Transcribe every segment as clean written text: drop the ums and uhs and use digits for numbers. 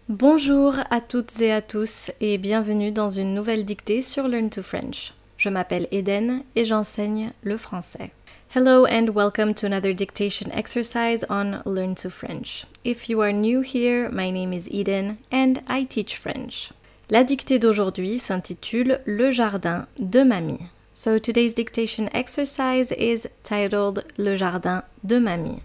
Bonjour à toutes et à tous et bienvenue dans une nouvelle dictée sur Learn to French. Je m'appelle Eden et j'enseigne le français. Hello and welcome to another dictation exercise on Learn to French. If you are new here, my name is Eden and I teach French. La dictée d'aujourd'hui s'intitule Le jardin de mamie. So today's dictation exercise is titled Le jardin de mamie.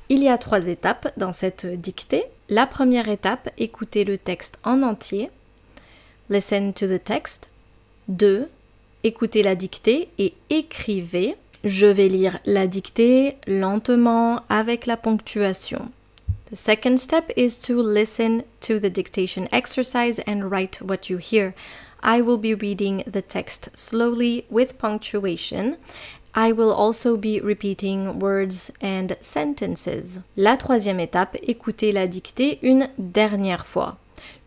Il y a 3 étapes dans cette dictée. La première étape, écoutez le texte en entier. Listen to the text. 2. Écoutez la dictée et écrivez. Je vais lire la dictée lentement avec la ponctuation. The second step is to listen to the dictation exercise and write what you hear. I will be reading the text slowly with punctuation. I will also be repeating words and sentences. La troisième étape, écoutez la dictée une dernière fois.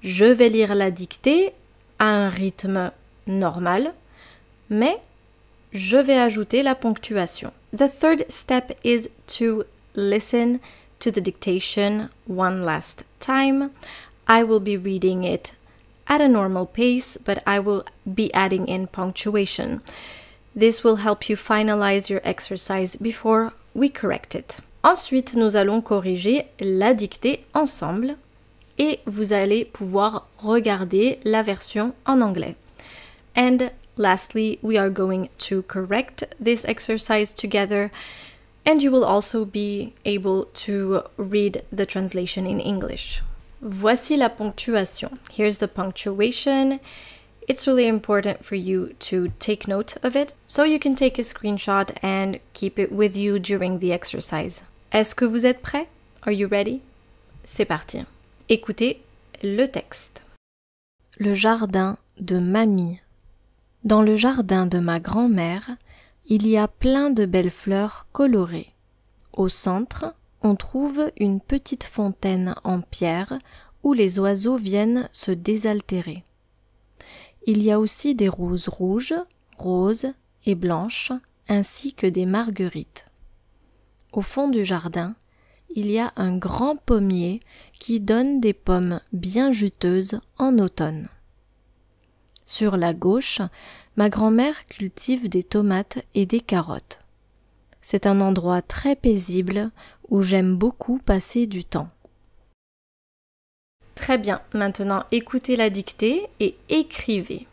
Je vais lire la dictée à un rythme normal, mais je vais ajouter la ponctuation. The third step is to listen to the dictation one last time. I will be reading it at a normal pace, but I will be adding in punctuation. This will help you finalize your exercise before we correct it. Ensuite, nous allons corriger la dictée ensemble et vous allez pouvoir regarder la version en anglais. And lastly, we are going to correct this exercise together and you will also be able to read the translation in English. Voici la ponctuation. Here's the punctuation. It's really important for you to take note of it, so you can take a screenshot and keep it with you during the exercise. Est-ce que vous êtes prêts? Are you ready? C'est parti. Écoutez le texte. Le jardin de mamie. Dans le jardin de ma grand-mère, il y a plein de belles fleurs colorées. Au centre, on trouve une petite fontaine en pierre où les oiseaux viennent se désaltérer. Il y a aussi des roses rouges, roses et blanches, ainsi que des marguerites. Au fond du jardin, il y a un grand pommier qui donne des pommes bien juteuses en automne. Sur la gauche, ma grand-mère cultive des tomates et des carottes. C'est un endroit très paisible où j'aime beaucoup passer du temps. Très bien, maintenant écoutez la dictée et écrivez.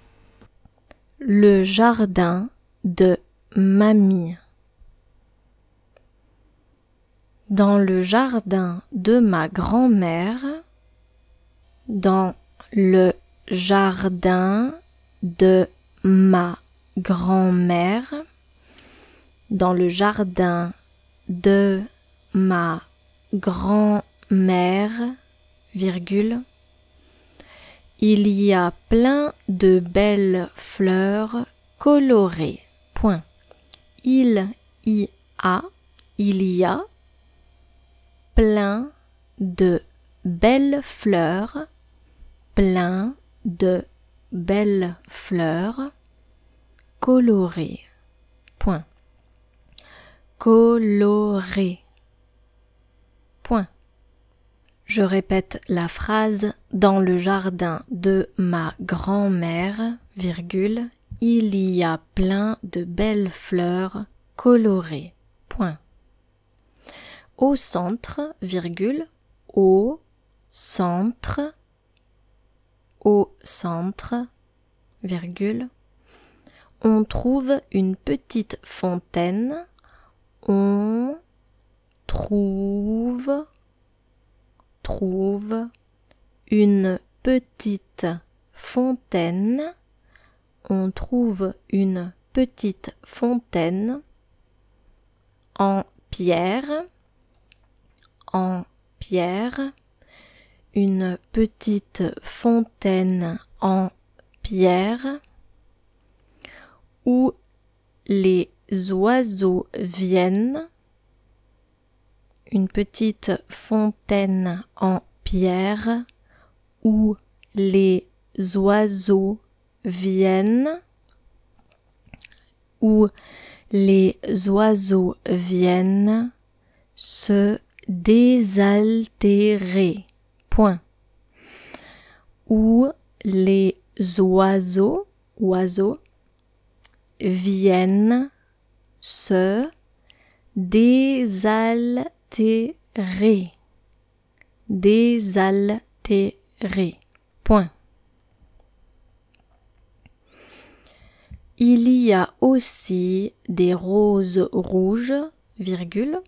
Le jardin de mamie. Dans le jardin de ma grand-mère, dans le jardin de ma grand-mère, dans le jardin de ma grand-mère, virgule, il y a plein de belles fleurs colorées. Point. Il y a plein de belles fleurs, plein de belles fleurs colorées. Point. Colorées. Point. Je répète la phrase dans le jardin de ma grand-mère, virgule, il y a plein de belles fleurs colorées. Point. Au centre, virgule, au centre, virgule, on trouve une petite fontaine, on trouve une petite fontaine, on trouve une petite fontaine en pierre, une petite fontaine en pierre où les oiseaux viennent, une petite fontaine en pierre où les oiseaux viennent, où les oiseaux viennent se désaltérer. Point. où les oiseaux viennent se désaltérer. Point. Il y a aussi des roses rouges, virgule.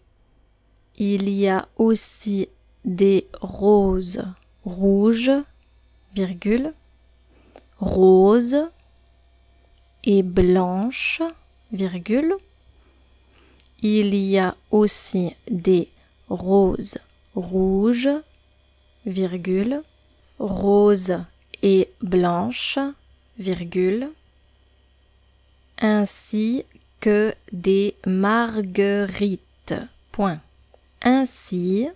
Il y a aussi des roses rouges, virgule, roses et blanches, virgule. Il y a aussi des roses rouges, virgule, roses et blanches, virgule, ainsi que des marguerites. Point. Ainsi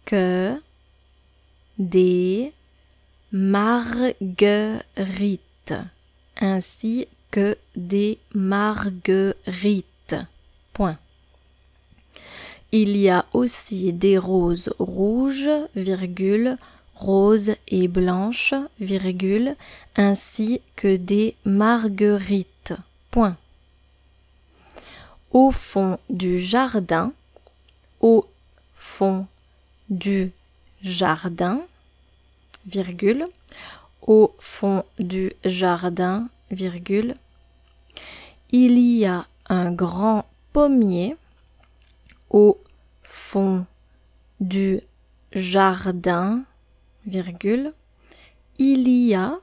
que des marguerites. Ainsi que des marguerites. Point. Il y a aussi des roses rouges, virgule, roses et blanches, virgule, ainsi que des marguerites. Point. Au fond du jardin, au fond du jardin, virgule, au fond du jardin, virgule, il y a un grand pommier. Au fond du jardin, virgule, il y a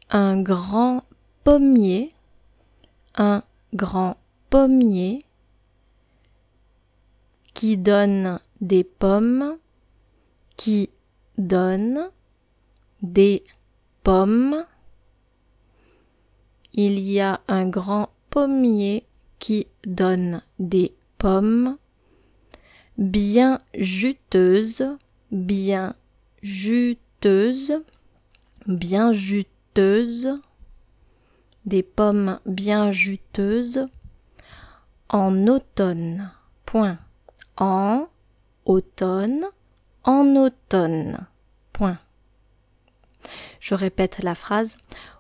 un grand pommier, qui donne des pommes, Il y a un grand pommier qui donne des pommes bien juteuses, des pommes bien juteuses en automne. Point. En automne. Point. Je répète la phrase.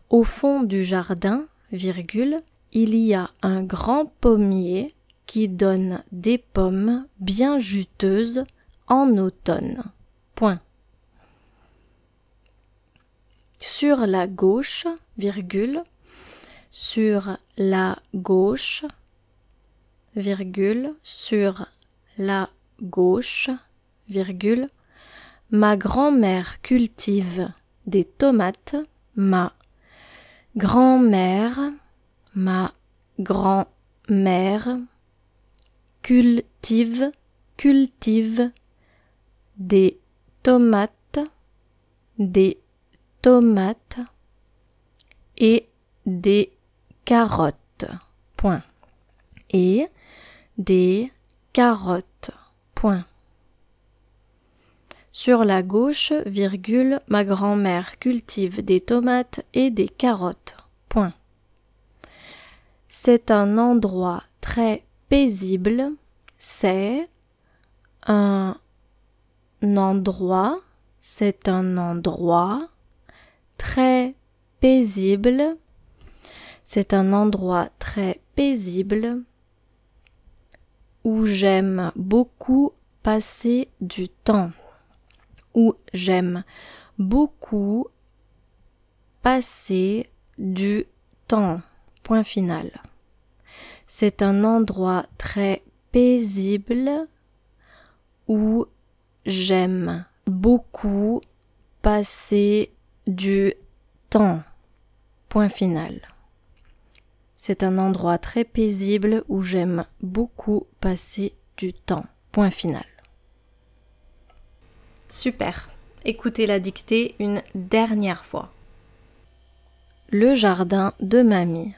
Au fond du jardin, virgule, il y a un grand pommier qui donne des pommes bien juteuses en automne. Point. Sur la gauche, virgule, sur la gauche, virgule, sur la gauche, virgule, ma grand-mère cultive des tomates, ma grand-mère cultive des tomates et des carottes. Point. Et des carottes. Point. Sur la gauche, virgule, ma grand-mère cultive des tomates et des carottes. Point. C'est un endroit très paisible. C'est un endroit très paisible. C'est un endroit très paisible où j'aime beaucoup passer du temps. Où j'aime beaucoup passer du temps. Point final. C'est un endroit très paisible où j'aime beaucoup passer du temps. Point final. C'est un endroit très paisible où j'aime beaucoup passer du temps. Point final. Super. Écoutez la dictée une dernière fois. Le jardin de mamie.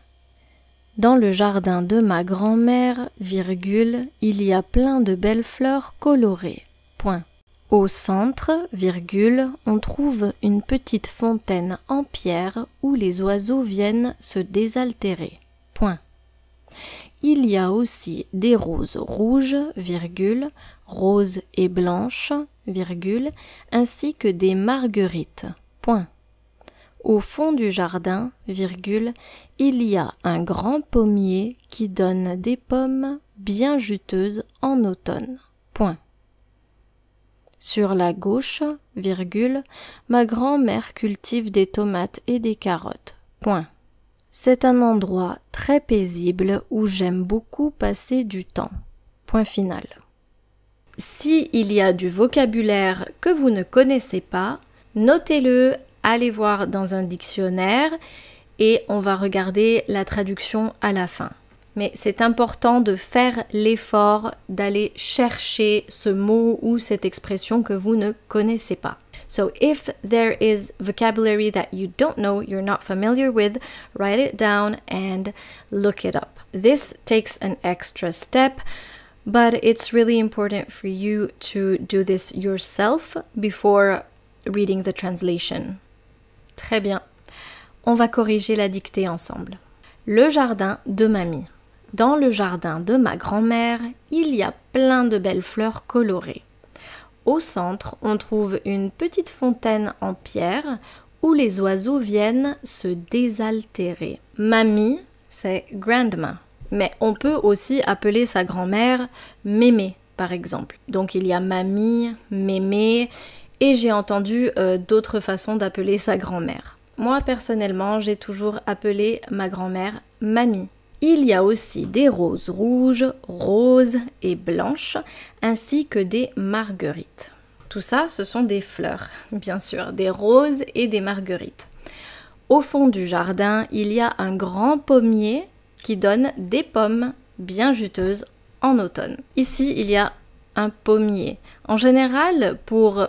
Dans le jardin de ma grand-mère, virgule, il y a plein de belles fleurs colorées. Point. Au centre, virgule, on trouve une petite fontaine en pierre où les oiseaux viennent se désaltérer. Point. il y a aussi des roses rouges, virgule, roses et blanches, virgule, ainsi que des marguerites, point. Au fond du jardin, virgule, il y a un grand pommier qui donne des pommes bien juteuses en automne, point. Sur la gauche, virgule, ma grand-mère cultive des tomates et des carottes, point. C'est un endroit très paisible où j'aime beaucoup passer du temps. Point final. Si il y a du vocabulaire que vous ne connaissez pas, notez-le, allez voir dans un dictionnaire et on va regarder la traduction à la fin. Mais c'est important de faire l'effort d'aller chercher ce mot ou cette expression que vous ne connaissez pas. So if there is vocabulary that you don't know, you're not familiar with, write it down and look it up. This takes an extra step, but it's really important for you to do this yourself before reading the translation. Très bien. On va corriger la dictée ensemble. Le jardin de mamie. Dans le jardin de ma grand-mère, il y a plein de belles fleurs colorées. Au centre, on trouve une petite fontaine en pierre où les oiseaux viennent se désaltérer. Mamie, c'est grandma. Mais on peut aussi appeler sa grand-mère mémé, par exemple. Donc il y a mamie, mémé, et j'ai entendu d'autres façons d'appeler sa grand-mère. Moi, personnellement, j'ai toujours appelé ma grand-mère mamie. Il y a aussi des roses rouges, roses et blanches, ainsi que des marguerites. Tout ça, ce sont des fleurs, bien sûr, des roses et des marguerites. Au fond du jardin, il y a un grand pommier qui donne des pommes bien juteuses en automne. Ici, il y a un pommier. En général, pour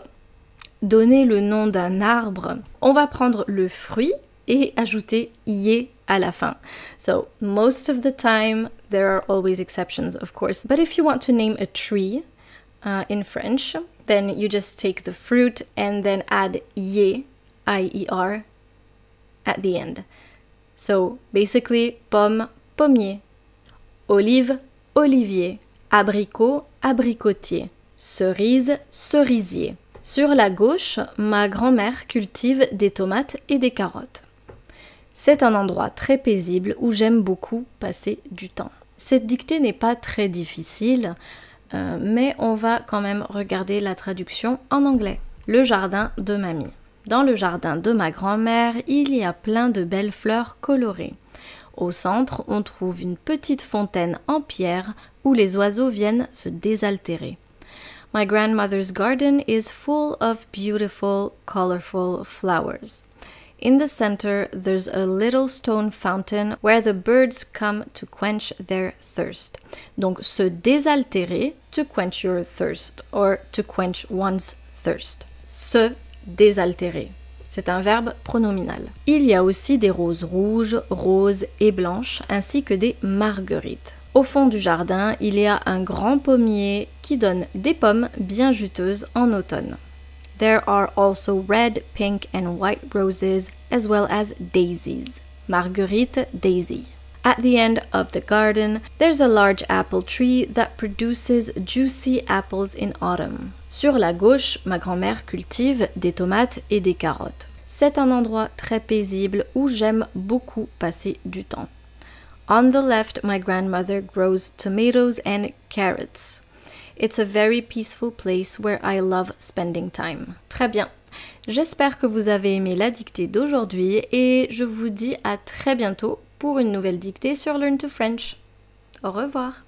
donner le nom d'un arbre, on va prendre le fruit et ajouter « yé » à la fin. So, most of the time, there are always exceptions, of course. But if you want to name a tree in French, then you just take the fruit and then add yé, I-E-R, at the end. So, basically, pomme, pommier, olive, olivier, abricot, abricotier, cerise, cerisier. Sur la gauche, ma grand-mère cultive des tomates et des carottes. C'est un endroit très paisible où j'aime beaucoup passer du temps. Cette dictée n'est pas très difficile, mais on va quand même regarder la traduction en anglais. Le jardin de mamie. Dans le jardin de ma grand-mère, il y a plein de belles fleurs colorées. Au centre, on trouve une petite fontaine en pierre où les oiseaux viennent se désaltérer. My grandmother's garden is full of beautiful, colorful flowers. In the center, there's a little stone fountain where the birds come to quench their thirst. Donc, se désaltérer, to quench your thirst, or to quench one's thirst. Se désaltérer. C'est un verbe pronominal. Il y a aussi des roses rouges, roses et blanches, ainsi que des marguerites. Au fond du jardin, il y a un grand pommier qui donne des pommes bien juteuses en automne. There are also red, pink and white roses, as well as daisies. Marguerite, daisy. At the end of the garden, there's a large apple tree that produces juicy apples in autumn. Sur la gauche, ma grand-mère cultive des tomates et des carottes. C'est un endroit très paisible où j'aime beaucoup passer du temps. On the left, my grandmother grows tomatoes and carrots. It's a very peaceful place where I love spending time. Très bien. J'espère que vous avez aimé la dictée d'aujourd'hui et je vous dis à très bientôt pour une nouvelle dictée sur Learn to French. Au revoir.